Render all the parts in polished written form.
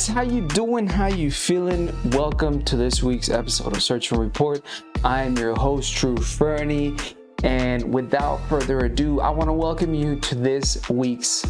folks, how you doing? How you feeling? Welcome to this week's episode of Search and Report. I am your host, True Fernie, and without further ado, I want to welcome you to this week's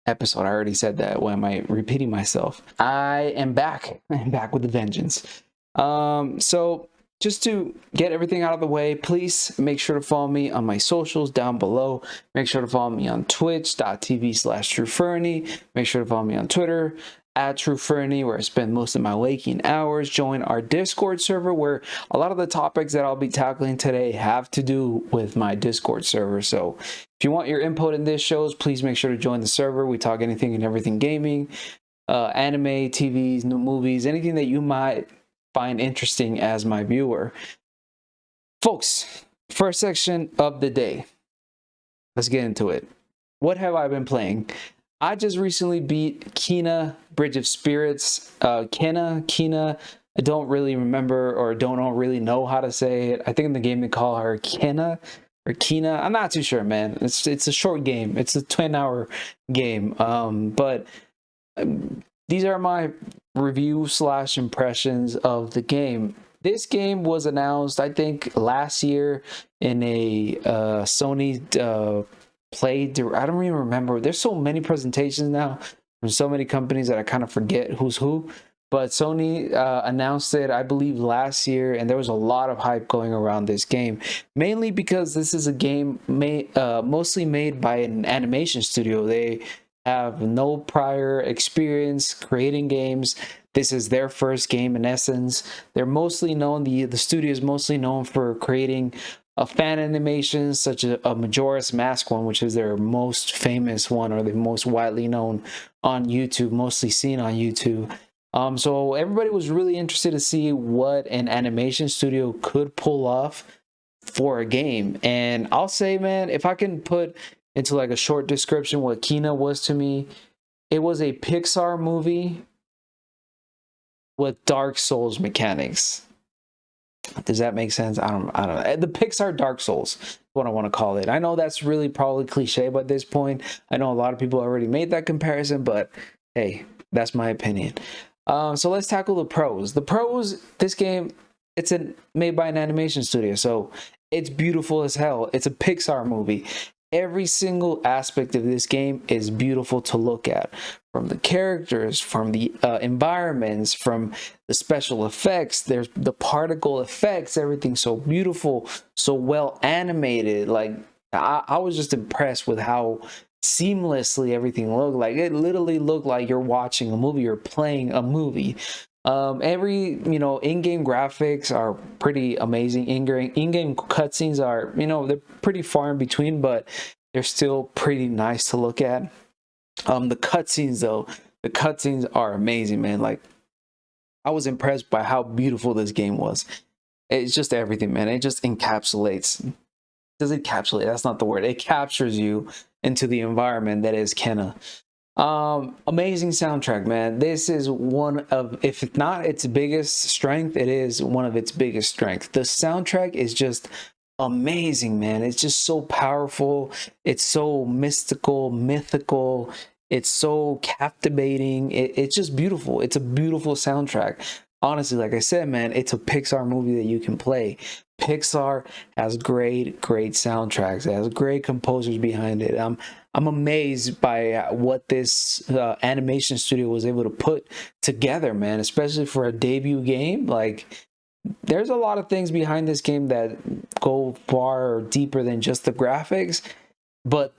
episode. I already said that. Why am I repeating myself? I am back. I'm back with a vengeance. So just to get everything out of the way, please make sure to follow me on my socials down below. Make sure to follow me on twitch.tv/TrueFernie. Make sure to follow me on Twitter @TrueFernie, where I spend most of my waking hours. Join our Discord server, where a lot of the topics that I'll be tackling today have to do with my Discord server. So if you want your input in this shows, please make sure to join the server. We talk anything and everything gaming, anime, TVs, new movies, anything that you might find interesting as my viewer. Folks, first section of the day. Let's get into it. What have I been playing? I just recently beat Kena, Bridge of Spirits. Kena, I don't really remember or don't really know how to say it. I think in the game they call her Kena or Kena. I'm not too sure, man. It's a short game. It's a 10-hour game. These are my review/impressions of the game. This game was announced, I think, last year in a Sony I don't even remember. There's so many presentations now from so many companies that I kind of forget who's who. But Sony announced it, I believe, last year, and there was a lot of hype going around this game, mainly because this is a game mostly made by an animation studio. They have no prior experience creating games. This is their first game in essence. They're mostly known, the studio is mostly known for creating fan animations such as a Majora's Mask one, which is their most famous one or the most widely known on YouTube, mostly seen on YouTube. So everybody was really interested to see what an animation studio could pull off for a game. And I'll say, man, if I can put into like a short description what Kena was to me, it was a Pixar movie with Dark Souls mechanics. Does that make sense? I don't know. The Pixar Dark Souls is what I want to call it. I know that's really probably cliche by this point. I know a lot of people already made that comparison, but hey, that's my opinion. So let's tackle the pros. The pros, this game, it's made by an animation studio, so it's beautiful as hell. It's a Pixar movie. Every single aspect of this game is beautiful to look at, from the characters, from the environments, from the special effects. There's the particle effects, everything's so beautiful, so well animated. Like I was just impressed with how seamlessly everything looked. Like it literally looked like you're watching a movie, you're playing a movie. Every in-game graphics are pretty amazing. In-game cutscenes are, they're pretty far in between, but they're still pretty nice to look at. The cutscenes though, the cutscenes are amazing, man. Like I was impressed by how beautiful this game was. It's just everything, man. It just encapsulates. Does it encapsulate? That's not the word. It captures you into the environment that is Kena. Amazing soundtrack, man. This is one of, if it's not its biggest strength, it is one of its biggest strengths. The soundtrack is just amazing, man. It's just so powerful. It's so mystical, mythical. It's so captivating. It's just beautiful. It's a beautiful soundtrack. Honestly, like I said, man, it's a Pixar movie that you can play. Pixar has great soundtracks. It has great composers behind it. I'm amazed by what this animation studio was able to put together, man, especially for a debut game. Like, there's a lot of things behind this game that go far deeper than just the graphics, but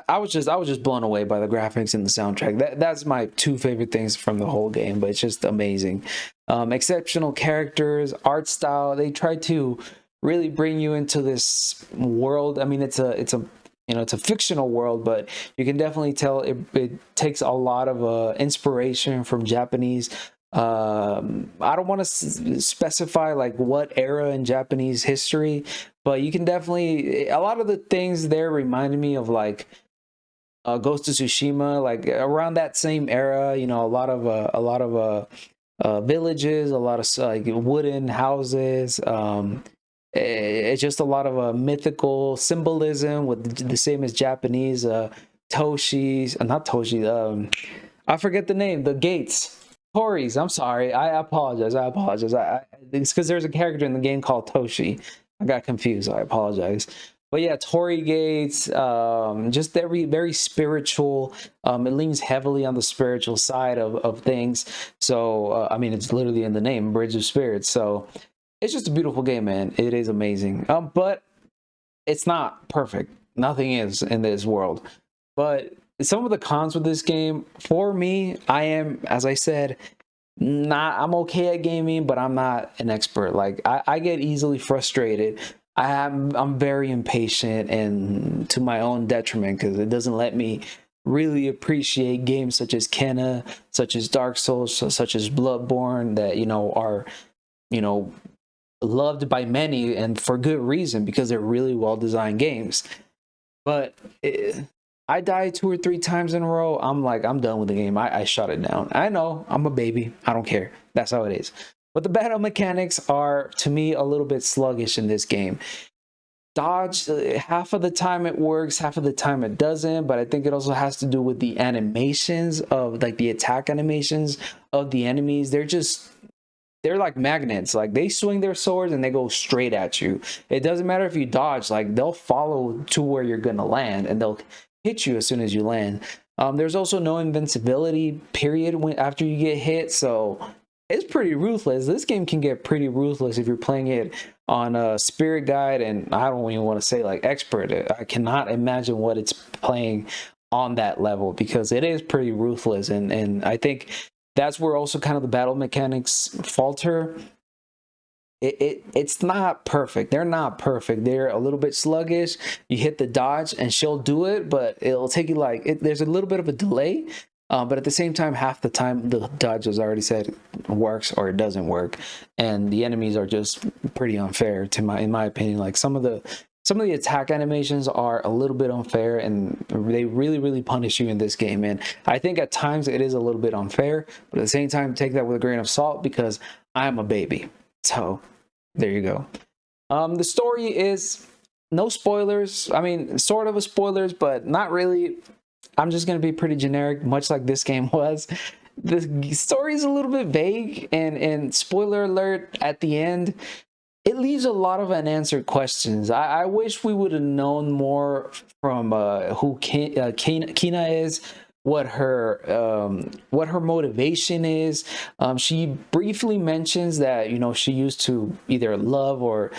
I was just blown away by the graphics and the soundtrack. That's my two favorite things from the whole game, but it's just amazing. Exceptional characters, art style. They try to really bring you into this world. I mean, it's a fictional world, but you can definitely tell it takes a lot of inspiration from Japanese. I don't want to specify like what era in Japanese history, but you can definitely, a lot of the things there reminded me of like Ghost of Tsushima, like around that same era. A lot of villages, a lot of like wooden houses. It's just a lot of mythical symbolism with the same as Japanese Toshis, not Toshi. I forget the name. The gates. Tories. I'm sorry. I apologize. I apologize. It's because there's a character in the game called Toshi. I got confused. I apologize. But yeah, Torii gates. Just very spiritual. It leans heavily on the spiritual side of things. So I mean, it's literally in the name, Bridge of Spirits. So it's just a beautiful game, man. It is amazing. But it's not perfect. Nothing is in this world. But some of the cons with this game, for me, I am, as I said, I'm okay at gaming, but I'm not an expert. Like I get easily frustrated. I'm very impatient, and to my own detriment, because it doesn't let me really appreciate games such as Kenna, such as Dark Souls, such as Bloodborne, that are you know loved by many, and for good reason, because they're really well designed games. But I died 2 or 3 times in a row. I'm like, I'm done with the game. I shut it down. I know I'm a baby. I don't care. That's how it is. But the battle mechanics are, to me, a little bit sluggish in this game. Dodge, half of the time it works, half of the time it doesn't. But I think it also has to do with the animations of, like, the attack animations of the enemies. They're like magnets. Like, they swing their swords and they go straight at you. It doesn't matter if you dodge. Like, they'll follow to where you're gonna land, and they'll hit you as soon as you land. There's also no invincibility period after you get hit, so it's pretty ruthless. This game can get pretty ruthless if you're playing it on a spirit guide, and I don't even want to say like expert. I cannot imagine what it's playing on that level, because it is pretty ruthless, and I think that's where also kind of the battle mechanics falter. It's not perfect. They're not perfect. They're a little bit sluggish. You hit the dodge and she'll do it, but it'll take you there's a little bit of a delay. But at the same time, half the time the dodge, as I already said, works or it doesn't work, and the enemies are just pretty unfair in my opinion. Like some of the attack animations are a little bit unfair, and they really punish you in this game. And I think at times it is a little bit unfair, but at the same time, take that with a grain of salt, because I'm a baby. So there you go. The story is no spoilers. I mean, sort of a spoilers, but not really. I'm just going to be pretty generic, much like this game was. The story is a little bit vague, and spoiler alert at the end, it leaves a lot of unanswered questions. I wish we would have known more from who Kina is, what her motivation is. She briefly mentions that she used to either love or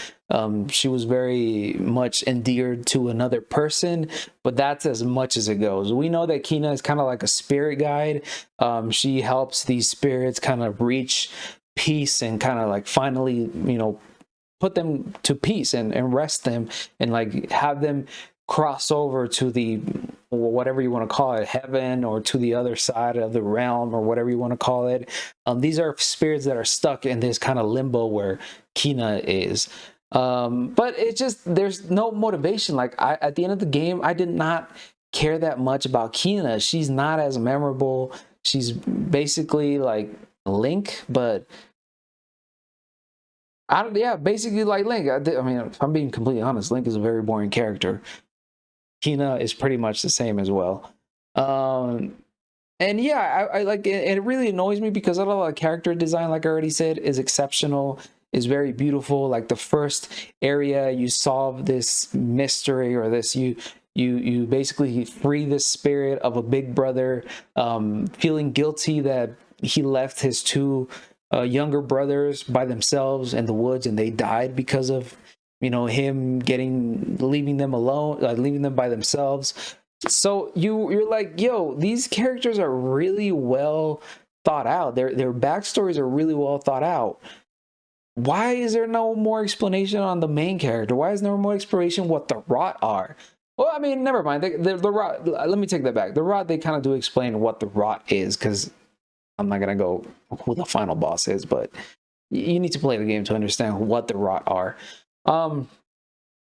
she was very much endeared to another person, but that's as much as it goes. We know that Kina is kind of like a spirit guide. She helps these spirits kind of reach peace and kind of like finally put them to peace and rest them, and like have them cross over to the whatever you want to call it, heaven, or to the other side of the realm, or whatever you want to call it. These are spirits that are stuck in this kind of limbo where Kina is. But it just, there's no motivation. Like at the end of the game, I did not care that much about Kina. She's not as memorable. She's basically like Link, but basically like Link. I mean, if I'm being completely honest, Link is a very boring character. Kina is pretty much the same as well. And yeah, I like it. It really annoys me because a lot of character design, like I already said, is exceptional, is very beautiful. Like the first area, you solve this mystery, or this you basically free the spirit of a big brother, feeling guilty that he left his two younger brothers by themselves in the woods, and they died because of him leaving them alone, leaving them by themselves. So you're like, yo, these characters are really well thought out. Their backstories are really well thought out. Why is there no more explanation on the main character? Why is there no more explanation what the rot are? Well, I mean, never mind. The rot. Let me take that back. The rot, they kind of do explain what the rot is, because I'm not gonna go who the final boss is, but you need to play the game to understand what the rot are.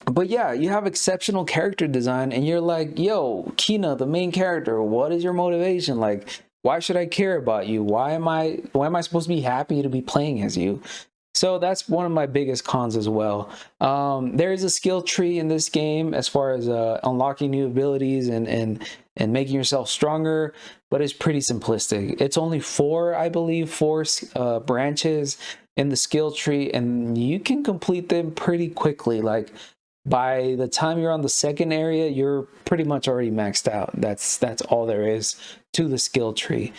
But yeah, you have exceptional character design, and you're like, yo, Kina, the main character, what is your motivation? Like, why should I care about you? Why am I supposed to be happy to be playing as you? So that's one of my biggest cons as well. There is a skill tree in this game as far as unlocking new abilities and and making yourself stronger, but it's pretty simplistic. It's only four, I believe, branches in the skill tree, and you can complete them pretty quickly. Like by the time you're on the second area, you're pretty much already maxed out. That's all there is to the skill tree.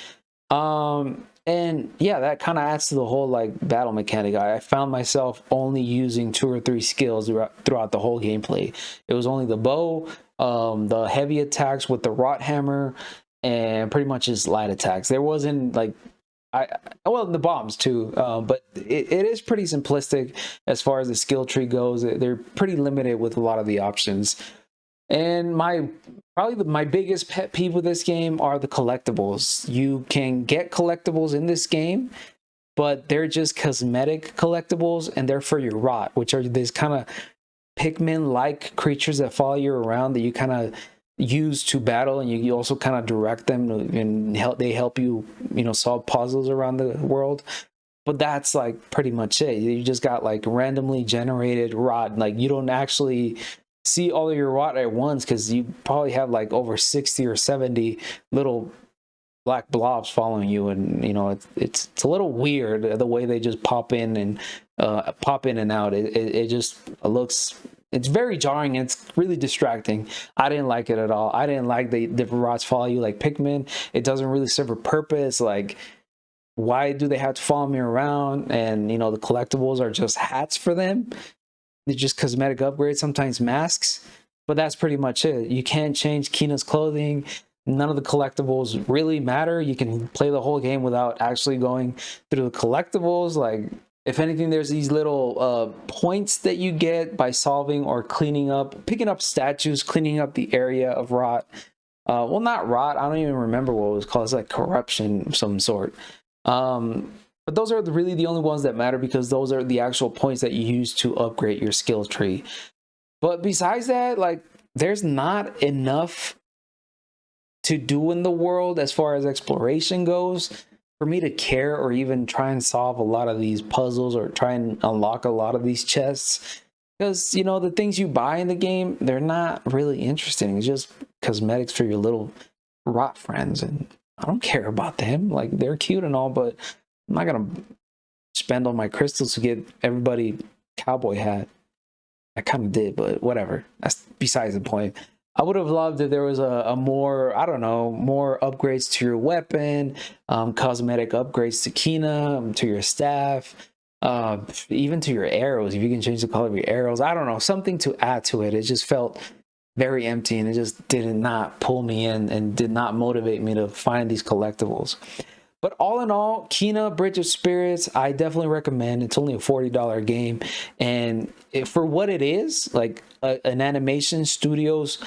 And yeah, that kind of adds to the whole like battle mechanic. I found myself only using 2 or 3 skills throughout the whole gameplay. It was only the bow, the heavy attacks with the rot hammer, and pretty much just light attacks. There wasn't like well, the bombs too, but it is pretty simplistic as far as the skill tree goes. They're pretty limited with a lot of the options. And probably my biggest pet peeve with this game are the collectibles. You can get collectibles in this game, but they're just cosmetic collectibles, and they're for your rot, which are this kind of Pikmin-like creatures that follow you around that you kind of use to battle, and you also kind of direct them and they help you, solve puzzles around the world. But that's like pretty much it. You just got like randomly generated rot. Like you don't actually see all of your rot at once, because you probably have like over 60 or 70 little black blobs following you, and it's a little weird the way they just pop in and out. It just looks, it's very jarring, and it's really distracting. I didn't like it at all. I didn't like the rots follow you like Pikmin. It doesn't really serve a purpose. Like, why do they have to follow me around? And the collectibles are just hats for them. They're just cosmetic upgrades, sometimes masks, but that's pretty much it. You can't change Kina's clothing. None of the collectibles really matter. You can play the whole game without actually going through the collectibles. Like, if anything, there's these little points that you get by solving or picking up statues, cleaning up the area of rot. Well, not rot. I don't even remember what it was called. It's like corruption of some sort. But those are really the only ones that matter, because those are the actual points that you use to upgrade your skill tree. But besides that, like, there's not enough to do in the world as far as exploration goes for me to care or even try and solve a lot of these puzzles or try and unlock a lot of these chests. Because, the things you buy in the game, they're not really interesting. It's just cosmetics for your little rot friends, and I don't care about them. Like, they're cute and all, but I'm not gonna spend all my crystals to get everybody cowboy hat. I kind of did, but whatever. That's besides the point. I would have loved if there was a more, I don't know, more upgrades to your weapon, cosmetic upgrades to Kina, to your staff, even to your arrows. If you can change the color of your arrows, I don't know, something to add to it. It just felt very empty, and it just did not pull me in and did not motivate me to find these collectibles. But all in all, Kina Bridge of Spirits, I definitely recommend. It's only a $40 game. And for what it is, like an animation studio's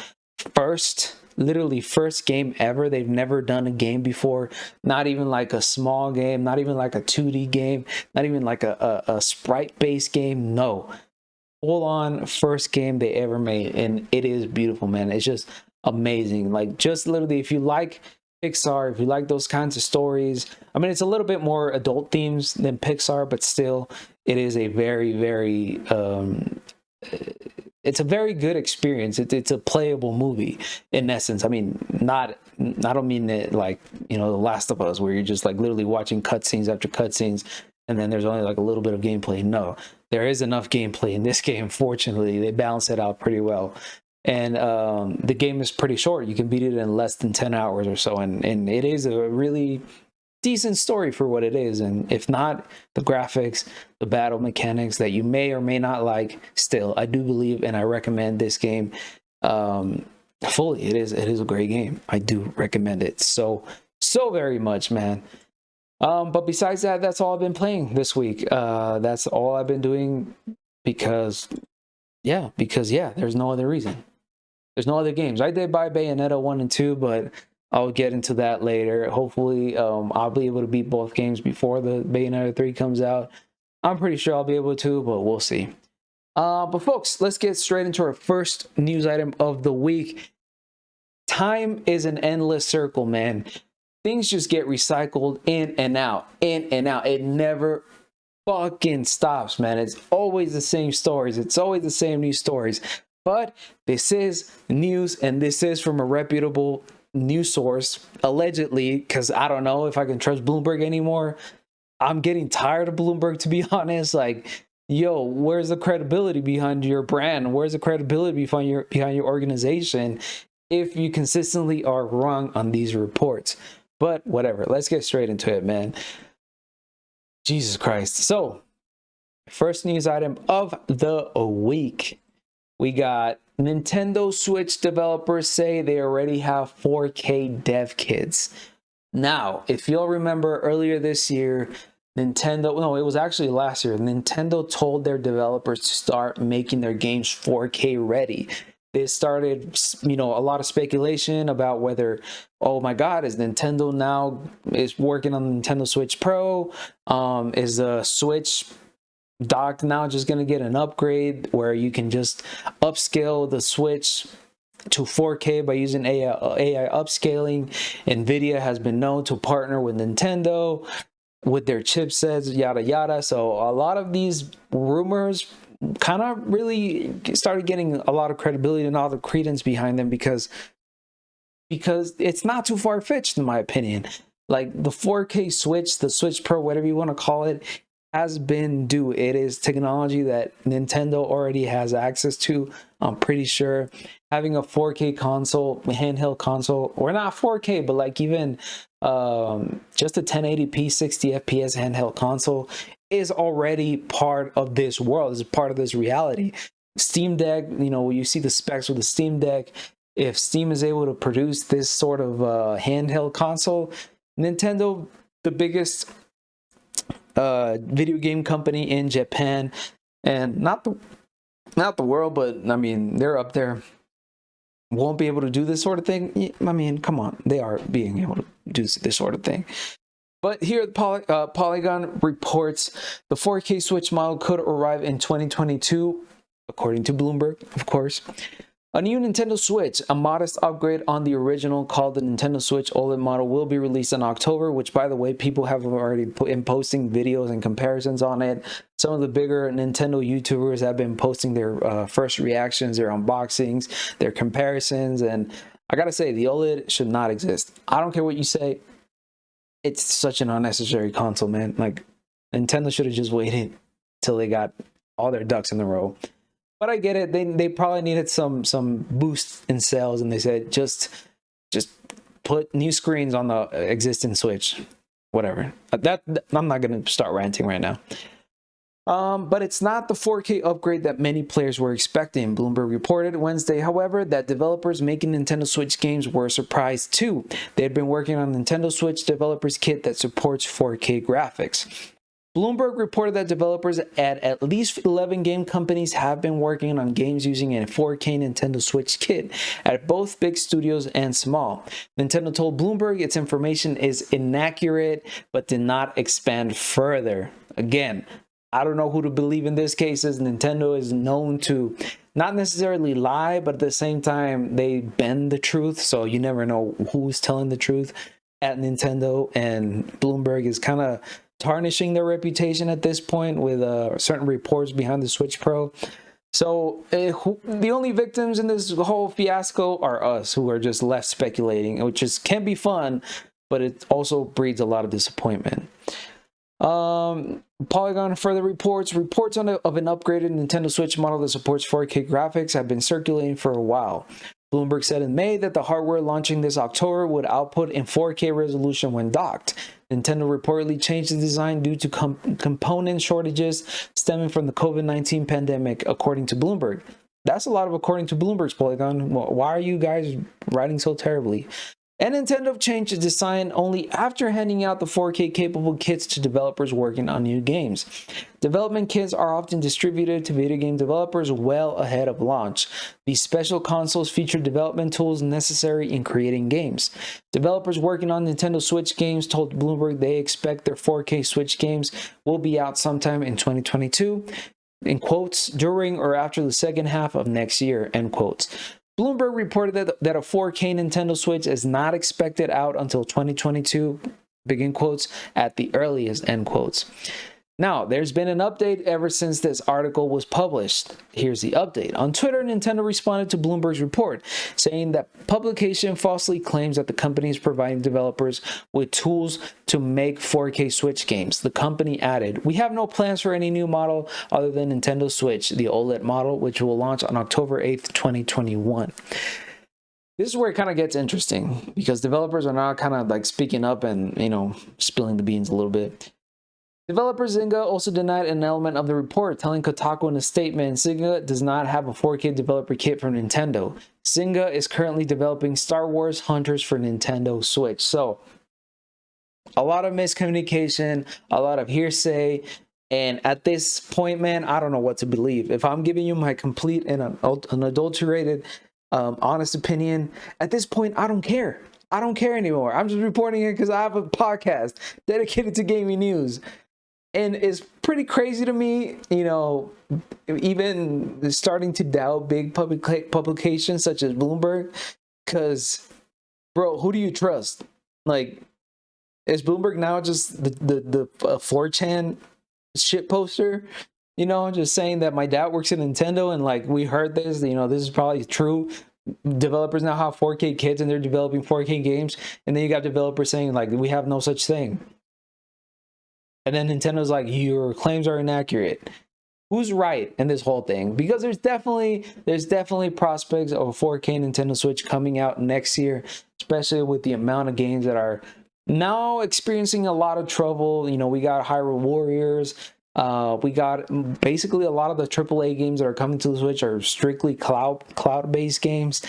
literally first game ever. They've never done a game before. Not even like a small game, not even like a 2D game, not even like a sprite-based game. No. Full-on first game they ever made. And it is beautiful, man. It's just amazing. Like, just literally, if you like Pixar, if you like those kinds of stories, I mean, it's a little bit more adult themes than Pixar, but still, it is a very, very it's a very good experience. It's a playable movie in essence. I mean, I don't mean it like, The Last of Us, where you're just like literally watching cutscenes after cutscenes, and then there's only like a little bit of gameplay. No, there is enough gameplay in this game. Fortunately, they balance it out pretty well. And the game is pretty short. You can beat it in less than 10 hours or so. And it is a really decent story for what it is. And if not, the graphics, the battle mechanics that you may or may not like, still, I do believe and I recommend this game fully. It is a great game. I do recommend it so very much, man. But besides that, that's all I've been playing this week. That's all I've been doing because there's no other reason. There's no other games. I did buy Bayonetta 1 and 2, but I'll get into that later. Hopefully, I'll be able to beat both games before the Bayonetta 3 comes out. I'm pretty sure I'll be able to, but we'll see. But folks, let's get straight into our first news item of the week. Time is an endless circle, man. Things just get recycled in and out, in and out. It never fucking stops, man. It's always the same stories. It's always the same news stories. But this is news, and this is from a reputable news source, allegedly, because I don't know if I can trust Bloomberg anymore. I'm getting tired of Bloomberg, to be honest. Like, yo, where's the credibility behind your brand? Where's the credibility behind your organization if you consistently are wrong on these reports? But whatever, let's get straight into it, man. Jesus Christ. So, first news item of the week. We got Nintendo Switch developers say they already have 4K dev kits. Now, if you'll remember earlier this year, Nintendo, no, it was actually last year, Nintendo told their developers to start making their games 4K ready. They started, a lot of speculation about whether, oh my God, is Nintendo now is working on the Nintendo Switch Pro? Is the Switch dock now just going to get an upgrade where you can just upscale the Switch to 4K by using AI upscaling? Nvidia has been known to partner with Nintendo with their chipsets, yada yada. So a lot of these rumors kind of really started getting a lot of credibility and all the credence behind them because it's not too far-fetched, in my opinion. Like, the 4K Switch, the Switch Pro, whatever you want to call it, has been due. It is technology that Nintendo already has access to. I'm pretty sure having a 4K console, handheld console, or not 4K, but like even just a 1080p 60 FPS handheld console is already part of this world, is part of this reality. Steam Deck, you see the specs with the Steam Deck. If Steam is able to produce this sort of handheld console, Nintendo, the biggest video game company in Japan, and not the world, but I mean, they're up there, won't be able to do this sort of thing. I mean, come on, they are being able to do this sort of thing. But here, Polygon reports the 4K Switch model could arrive in 2022, according to Bloomberg, of course. A new Nintendo Switch, a modest upgrade on the original called the Nintendo Switch OLED model, will be released in October, which, by the way, people have already been posting videos and comparisons on it. Some of the bigger Nintendo YouTubers have been posting their first reactions, their unboxings, their comparisons, and I gotta say, the OLED should not exist. I don't care what you say. It's such an unnecessary console, man. Like, Nintendo should have just waited till they got all their ducks in a row. But I get it. They probably needed some boost in sales, and they said just put new screens on the existing Switch. Whatever. I'm not gonna start ranting right now. But it's not the 4K upgrade that many players were expecting. Bloomberg reported Wednesday, however, that developers making Nintendo Switch games were surprised too. They had been working on Nintendo Switch developers kit that supports 4K graphics. Bloomberg reported that developers at least 11 game companies have been working on games using a 4K Nintendo Switch kit at both big studios and small. Nintendo told Bloomberg its information is inaccurate, but did not expand further. Again, I don't know who to believe in this case, as Nintendo is known to not necessarily lie, but at the same time, they bend the truth, so you never know who's telling the truth at Nintendo, and Bloomberg is kind of tarnishing their reputation at this point with certain reports behind the Switch Pro. So the only victims in this whole fiasco are us, who are just left speculating, which can be fun, but it also breeds a lot of disappointment. Polygon further reports of an upgraded Nintendo Switch model that supports 4K graphics have been circulating for a while. Bloomberg said in May that the hardware launching this October would output in 4K resolution when docked. Nintendo reportedly changed the design due to component shortages stemming from the COVID-19 pandemic, according to Bloomberg. That's a lot of according to Bloomberg's, Polygon. Why are you guys writing so terribly? And Nintendo changed its design only after handing out the 4K capable kits to developers working on new games. Development kits are often distributed to video game developers well ahead of launch. These special consoles feature development tools necessary in creating games. Developers working on Nintendo Switch games told Bloomberg they expect their 4K Switch games will be out sometime in 2022, in quotes, during or after the second half of next year, end quotes. Bloomberg reported that a 4K Nintendo Switch is not expected out until 2022, begin quotes, at the earliest, end quotes. Now, there's been an update ever since this article was published. Here's the update. On Twitter, Nintendo responded to Bloomberg's report, saying that publication falsely claims that the company is providing developers with tools to make 4K Switch games. The company added, "We have no plans for any new model other than Nintendo Switch, the OLED model, which will launch on October 8th, 2021. This is where it kind of gets interesting, because developers are now kind of like speaking up and, spilling the beans a little bit. Developer Zynga also denied an element of the report, telling Kotaku in a statement, Zynga does not have a 4K developer kit from Nintendo. Zynga is currently developing Star Wars Hunters for Nintendo Switch. So, a lot of miscommunication, a lot of hearsay, and at this point, man, I don't know what to believe. If I'm giving you my complete and unadulterated, honest opinion, at this point, I don't care. I don't care anymore. I'm just reporting it because I have a podcast dedicated to gaming news. And it's pretty crazy to me, even starting to doubt big publications such as Bloomberg, because, bro, who do you trust? Like, is Bloomberg now just the 4chan shit poster? Just saying that my dad works at Nintendo and like we heard this, this is probably true. Developers now have 4K kits and they're developing 4K games, and then you got developers saying like we have no such thing. And then Nintendo's like, your claims are inaccurate. Who's right in this whole thing? Because there's definitely prospects of a 4K Nintendo Switch coming out next year, especially with the amount of games that are now experiencing a lot of trouble. We got Hyrule Warriors. We got basically a lot of the AAA games that are coming to the Switch are strictly cloud-based games.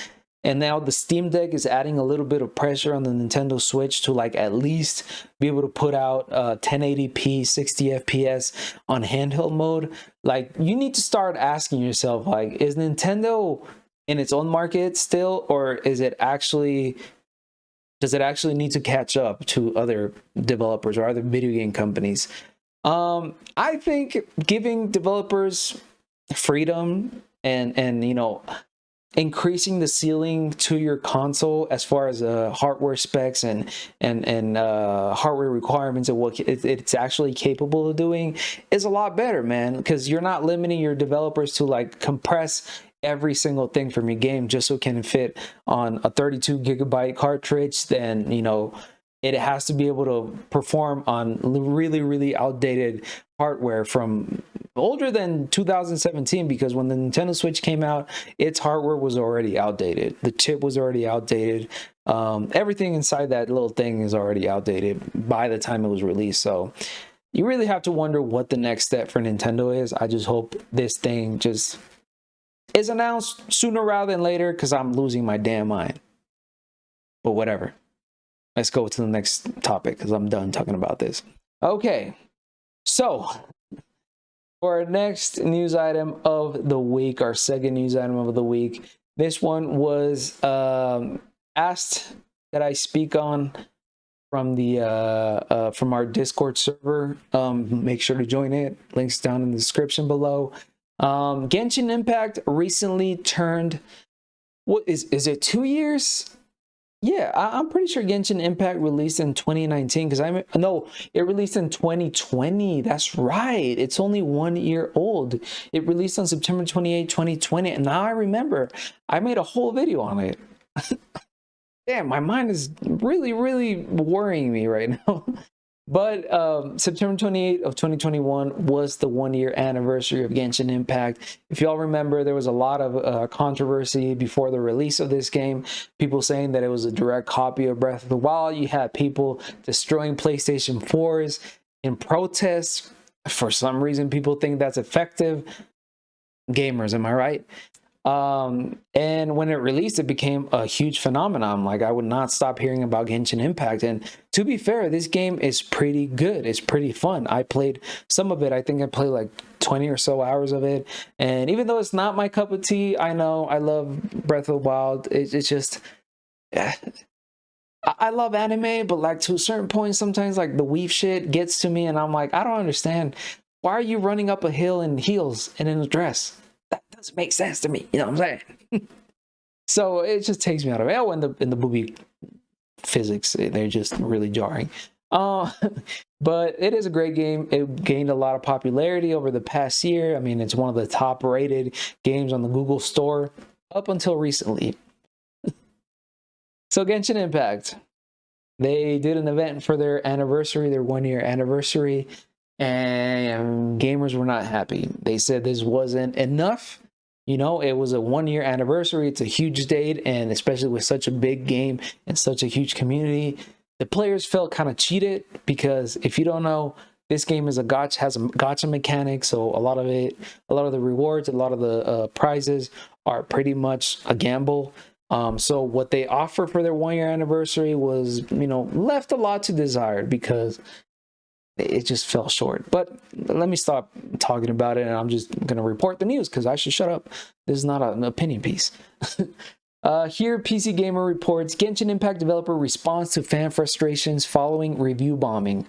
And now the Steam Deck is adding a little bit of pressure on the Nintendo Switch to like at least be able to put out 1080p 60 FPS on handheld mode. Like, you need to start asking yourself, like, is Nintendo in its own market still, or does it actually need to catch up to other developers or other video game companies? I think giving developers freedom and increasing the ceiling to your console as far as hardware specs and hardware requirements and what it's actually capable of doing is a lot better, man, because you're not limiting your developers to like compress every single thing from your game just so it can fit on a 32 gigabyte cartridge. Then it has to be able to perform on really, really outdated hardware from older than 2017, because when the Nintendo Switch came out, its hardware was already outdated. The chip was already outdated. Everything inside that little thing is already outdated by the time it was released. So you really have to wonder what the next step for Nintendo is. I just hope this thing just is announced sooner rather than later, because I'm losing my damn mind. But whatever. Let's go to the next topic because I'm done talking about this. Okay, so for our next news item of the week, our second news item of the week, this one was asked that I speak on from the from our Discord server. Make sure to join it. Links down in the description below. Genshin Impact recently turned, what is it 2 years? Yeah, I'm pretty sure Genshin Impact released in 2019, because it released in 2020. That's right. It's only 1 year old. It released on September 28, 2020. And now I remember I made a whole video on it. Damn, my mind is really, really worrying me right now. But September 28th of 2021 was the 1 year anniversary of Genshin Impact. If y'all remember, there was a lot of controversy before the release of this game. People saying that it was a direct copy of Breath of the Wild. You had people destroying PlayStation 4s in protest. For some reason, people think that's effective. Gamers, am I right? And when it released, it became a huge phenomenon. Like, I would not stop hearing about Genshin Impact. And to be fair, this game is pretty good. It's pretty fun. I played some of it. I think I played like 20 or so hours of it. And even though it's not my cup of tea, I know I love Breath of the Wild. It's just, I love anime, but like to a certain point, sometimes like the weave shit gets to me and I'm like, I don't understand. Why are you running up a hill in heels and in a dress? That doesn't make sense to me. You know what I'm saying? So it just takes me out of it. Oh, and the movie physics, they're just really jarring. Uh, but it is a great game. It gained a lot of popularity over the past year. I mean, it's one of the top rated games on the Google Store up until recently. So Genshin Impact, they did an event for their anniversary, their 1 year anniversary, and gamers were not happy. They said this wasn't enough. You know, it was a 1 year anniversary. It's a huge date, and especially with such a big game and such a huge community, the players felt kind of cheated because if you don't know, this game is a gotcha, has a gotcha mechanic. So a lot of it, a lot of the rewards, a lot of the prizes are pretty much a gamble. So what they offered for their 1 year anniversary was, you know, left a lot to desired because it just fell short. But let me stop talking about it, and I'm just going to report the news because I should shut up. This is not an opinion piece. Here, PC Gamer reports Genshin Impact developer responds to fan frustrations following review bombing.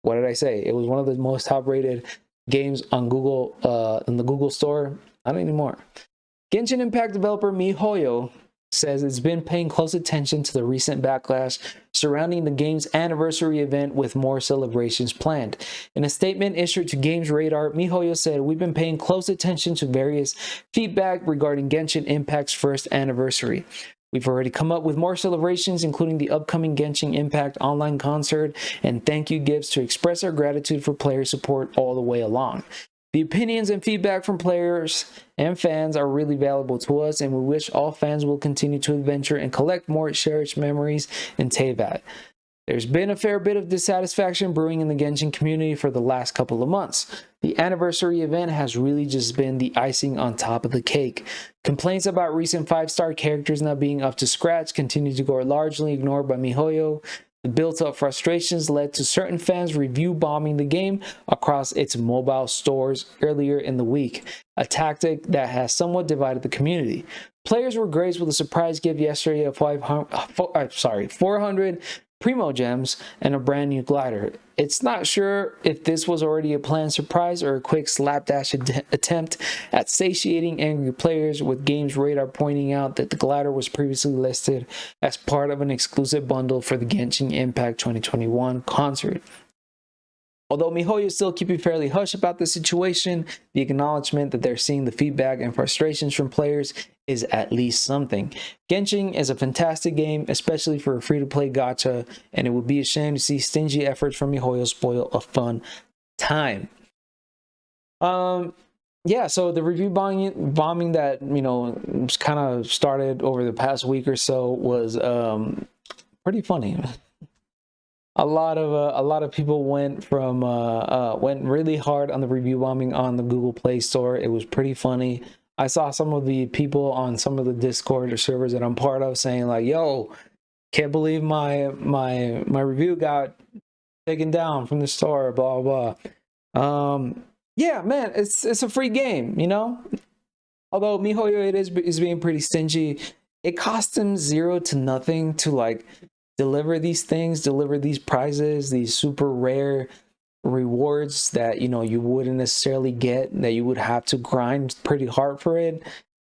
What did I say? It was one of the most top-rated games on Google, in the Google Store. Not anymore. Genshin Impact developer MiHoYo says it's been paying close attention to the recent backlash surrounding the game's anniversary event with more celebrations planned. In a statement issued to Games Radar, MiHoYo said, "We've been paying close attention to various feedback regarding Genshin Impact's first anniversary. We've already come up with more celebrations, including the upcoming Genshin Impact online concert and thank you gifts to express our gratitude for player support all the way along. The opinions and feedback from players and fans are really valuable to us, and we wish all fans will continue to adventure and collect more cherished memories in Teyvat. There's been a fair bit of dissatisfaction brewing in the Genshin community for the last couple of months. The anniversary event has really just been the icing on top of the cake. Complaints about recent 5-star characters not being up to scratch continue to go largely ignored by MiHoYo. The built-up frustrations led to certain fans review bombing the game across its mobile stores earlier in the week, a tactic that has somewhat divided the community. Players were graced with a surprise gift yesterday of 400 Primo Gems and a brand new glider. It's not sure if this was already a planned surprise or a quick slapdash attempt at satiating angry players, with Games Radar pointing out that the glider was previously listed as part of an exclusive bundle for the Genshin Impact 2021 concert. Although MiHoYo is still keeping fairly hush about the situation, the acknowledgement that they're seeing the feedback and frustrations from players is at least something. Genshin is a fantastic game, especially for a free-to-play gacha, and it would be a shame to see stingy efforts from MiHoYo spoil a fun time. Yeah, so the review bombing that, you know, kind of started over the past week or so was pretty funny. A lot of people went really hard on the review bombing on the Google Play Store. It was pretty funny. I saw some of the people on some of the Discord or servers that I'm part of saying like, "Yo, can't believe my review got taken down from the store." Blah blah. Yeah, man, it's a free game, you know. Although MiHoYo is being pretty stingy, it cost him 0 to nothing to like deliver these things, deliver these prizes, these super rare rewards that, you know, you wouldn't necessarily get, that you would have to grind pretty hard for it.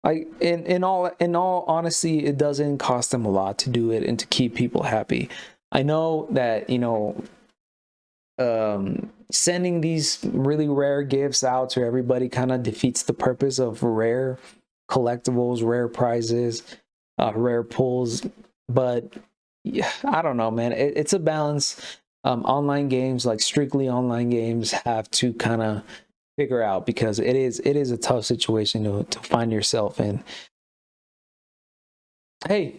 Like in all honesty, it doesn't cost them a lot to do it and to keep people happy. I know that, you know, sending these really rare gifts out to everybody kind of defeats the purpose of rare collectibles, rare prizes, rare pulls. But yeah, I don't know, man. It's a balance. Online games, like strictly online games, have to kind of figure out, because it is a tough situation to find yourself in. Hey,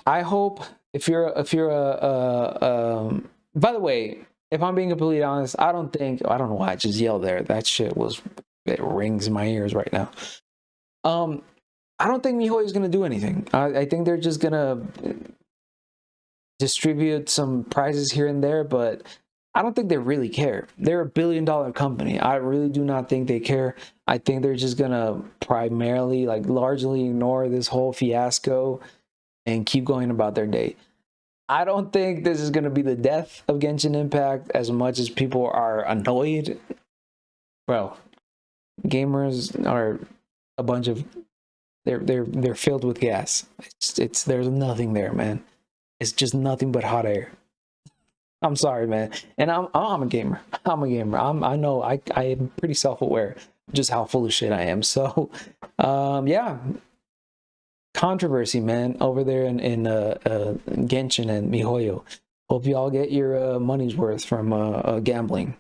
I hope if you're a by the way, if I'm being completely honest, I don't know why I just yelled there. That shit it rings in my ears right now. I don't think MiHoYo is gonna do anything. I think they're just gonna distribute some prizes here and there, but I don't think they really care. They're a billion-dollar company. I really do not think they care. I think they're just gonna primarily, like, largely ignore this whole fiasco and keep going about their day. I don't think this is gonna be the death of Genshin Impact as much as people are annoyed. Well, gamers are a bunch of they're filled with gas. It's there's nothing there, man. It's just nothing but hot air. I'm sorry, man. And I'm a gamer. I'm a gamer. I know I am pretty self-aware just how full of shit I am. So yeah, controversy, man, over there in Genshin and Mihoyo. Hope you all get your money's worth from gambling.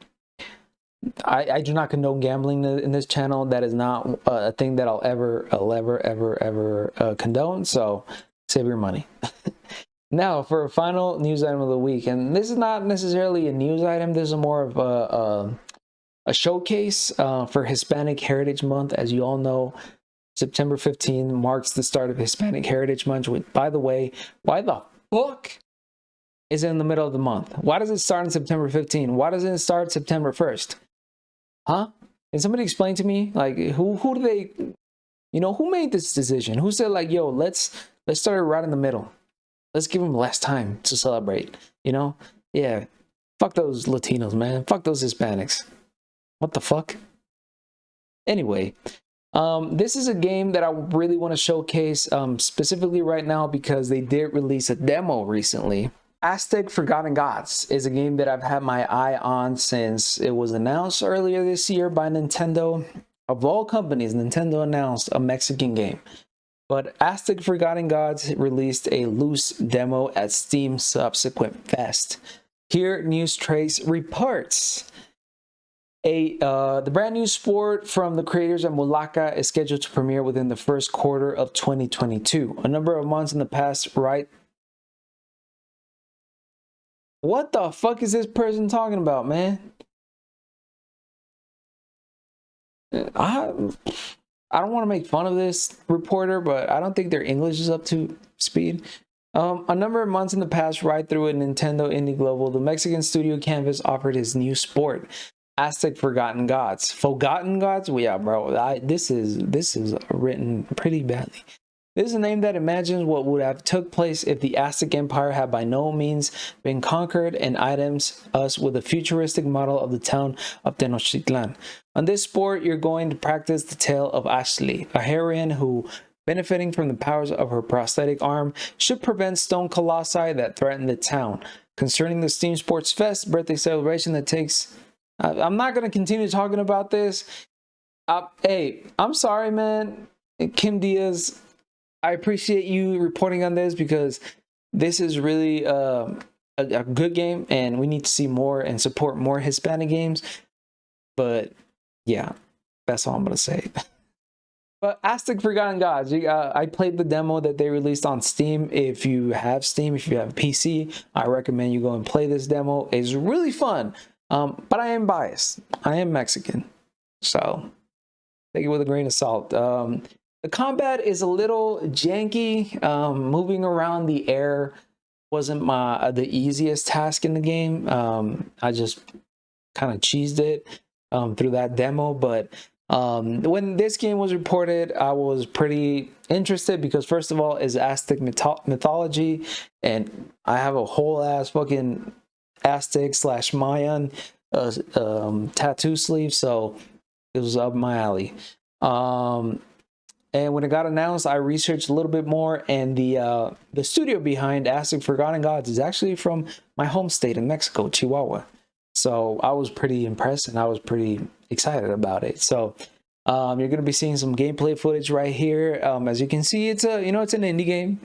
I do not condone gambling in this channel. That is not a thing that I'll ever condone. So save your money. Now, for a final news item of the week, and this is not necessarily a news item. This is more of a showcase for Hispanic Heritage Month. As you all know, September 15th marks the start of Hispanic Heritage Month. Which, by the way, why the fuck is it in the middle of the month? Why does it start on September 15th? Why doesn't it start September 1st? Huh? Can somebody explain to me? Like, who do they, who made this decision? Who said, like, yo, let's start it right in the middle. Let's give them less time to celebrate, Yeah. Fuck those Latinos, man. Fuck those Hispanics. What the fuck? Anyway, this is a game that I really want to showcase specifically right now because they did release a demo recently. Aztech Forgotten Gods is a game that I've had my eye on since it was announced earlier this year by Nintendo. Of all companies, Nintendo announced a Mexican game. But Aztech Forgotten Gods released a loose demo at Steam Subsequent Fest. Here, News Trace reports the brand new sport from the creators of Mulaka is scheduled to premiere within the first quarter of 2022. A number of months in the past, right? What the fuck is this person talking about, man? I don't want to make fun of this reporter, but I don't think their English is up to speed. A number of months in the past, right through a Nintendo Indie Global, the Mexican studio Canvas offered his new sport, Aztec Forgotten Gods. Forgotten Gods? Well, yeah, bro. This is written pretty badly. This is a name that imagines what would have took place if the Aztec Empire had by no means been conquered and items us with a futuristic model of the town of Tenochtitlan. On this sport, you're going to practice the tale of Ashley, a heroine who, benefiting from the powers of her prosthetic arm, should prevent stone colossi that threaten the town. Concerning the Steam Sports Fest birthday celebration that takes... I'm not going to continue talking about this. Hey, I'm sorry, man. Kim Diaz... I appreciate you reporting on this because this is really a good game and we need to see more and support more Hispanic games. But yeah, that's all I'm going to say. But Aztec Forgotten Gods, I played the demo that they released on Steam. If you have Steam, if you have a PC, I recommend you go and play this demo. It's really fun, but I am biased. I am Mexican, so take it with a grain of salt. The combat is a little janky. Moving around the air wasn't the easiest task in the game. I just kind of cheesed it through that demo. But when this game was reported, I was pretty interested because first of all, it's Aztec mythology, and I have a whole ass fucking Aztec / Mayan tattoo sleeve, so it was up my alley. And when it got announced, I researched a little bit more, and the studio behind Aztec Forgotten Gods is actually from my home state in Mexico, Chihuahua. So I was pretty impressed, and I was pretty excited about it. So you're going to be seeing some gameplay footage right here. As you can see, it's it's an indie game,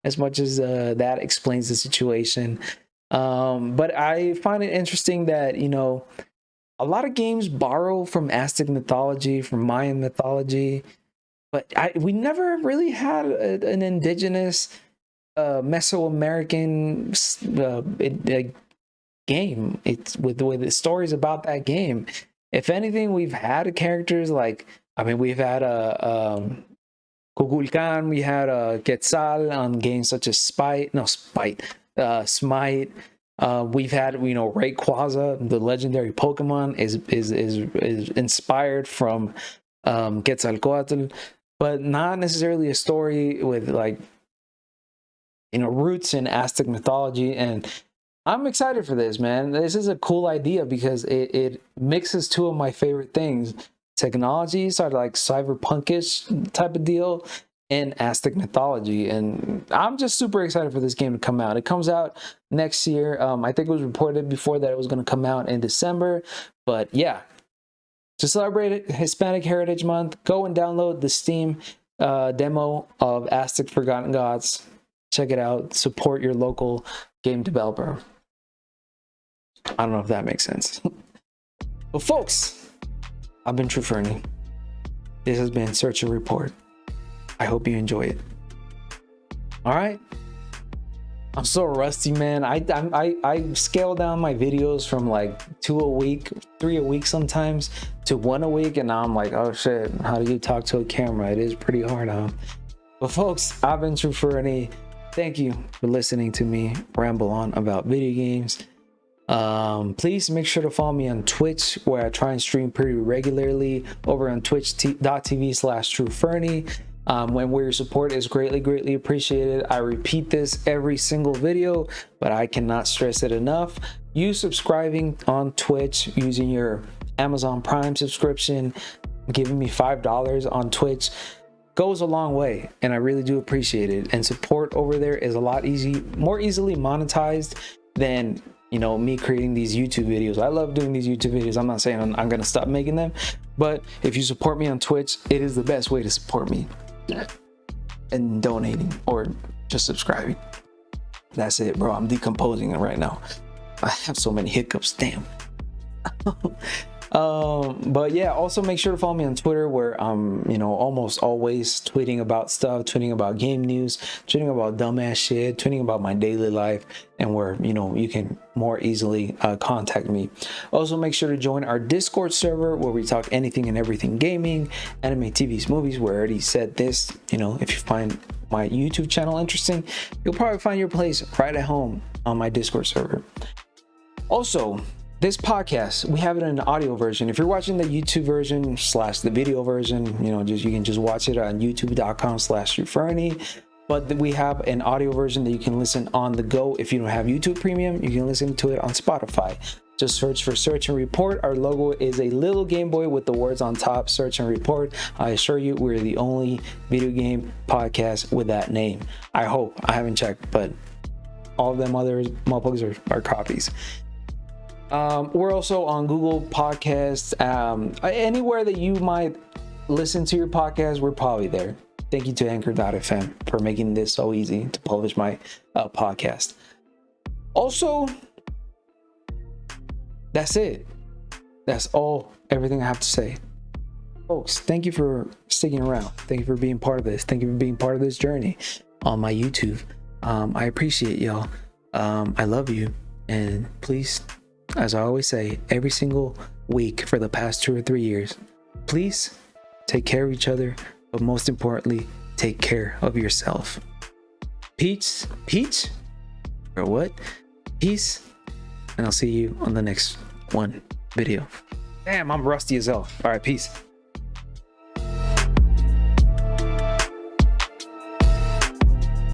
as much as that explains the situation. But I find it interesting that a lot of games borrow from Aztec mythology, from Mayan mythology. But we never really had an indigenous Mesoamerican game. It's with the stories about that game. If anything, we've had characters like, we've had Kukulkan, we had Quetzal on games such as Smite. We've had Rayquaza, the legendary Pokemon, is inspired from Quetzalcoatl, but not necessarily a story with roots in Aztec mythology. And I'm excited for this, man. This is a cool idea because it mixes two of my favorite things: technology, sort of like cyberpunkish type of deal, in Aztec mythology, and I'm just super excited for this game to come out. It comes out next year. I think it was reported before that it was going to come out in December, but yeah, to celebrate Hispanic Heritage Month, go and download the Steam demo of Aztec Forgotten Gods. Check it out. Support your local game developer. I don't know if that makes sense. But folks, I've been True Fernie. This has been Search and Report. I hope you enjoy it. All right. I'm so rusty, man. I scale down my videos from like 2 a week, 3 a week sometimes, to 1 a week, and now I'm like, oh shit, how do you talk to a camera? It is pretty hard, huh? But folks, I've been True Fernie. Thank you for listening to me ramble on about video games. Please make sure to follow me on Twitch, where I try and stream pretty regularly over on twitch.tv/TrueFernie. Where your support is greatly appreciated. I repeat this every single video, but I cannot stress it enough. You subscribing on Twitch using your Amazon Prime subscription, giving me $5 on Twitch goes a long way, and I really do appreciate it. And support over there is a lot more easily monetized than, you know, me creating these YouTube videos. I love doing these YouTube videos. I'm not saying I'm gonna stop making them, but if you support me on Twitch, it is the best way to support me. And donating or just subscribing. That's it, bro. I'm decomposing it right now. I have so many hiccups. Damn. But yeah, also make sure to follow me on Twitter, where I'm, you know, almost always tweeting about stuff, tweeting about game news, tweeting about dumbass shit, tweeting about my daily life, and where, you know, you can more easily contact me. Also, make sure to join our Discord server, where we talk anything and everything gaming, anime, TVs, movies. Where I already said this, you know, if you find my YouTube channel interesting, you'll probably find your place right at home on my Discord server. Also, this podcast, we have it in an audio version. If you're watching the YouTube version / the video version, you know, you can just watch it on youtube.com/TrueFernie. But we have an audio version that you can listen on the go. If you don't have YouTube Premium, you can listen to it on Spotify. Just search for Search and Report. Our logo is a little Game Boy with the words on top, Search and Report. I assure you, we're the only video game podcast with that name. I hope. I haven't checked, but all of them other motherfuckers are copies. We're also on Google Podcasts. Anywhere that you might listen to your podcast, we're probably there. Thank you to Anchor.fm for making this so easy to publish my podcast. Also, that's it. That's everything I have to say. Folks, thank you for sticking around. Thank you for being part of this. Thank you for being part of this journey on my YouTube. I appreciate y'all. I love you. And please, as I always say, every single week for the past 2 or 3 years, please take care of each other, but most importantly, take care of yourself. Peace, or what? Peace, and I'll see you on the next one video. Damn, I'm rusty as hell. All right, peace.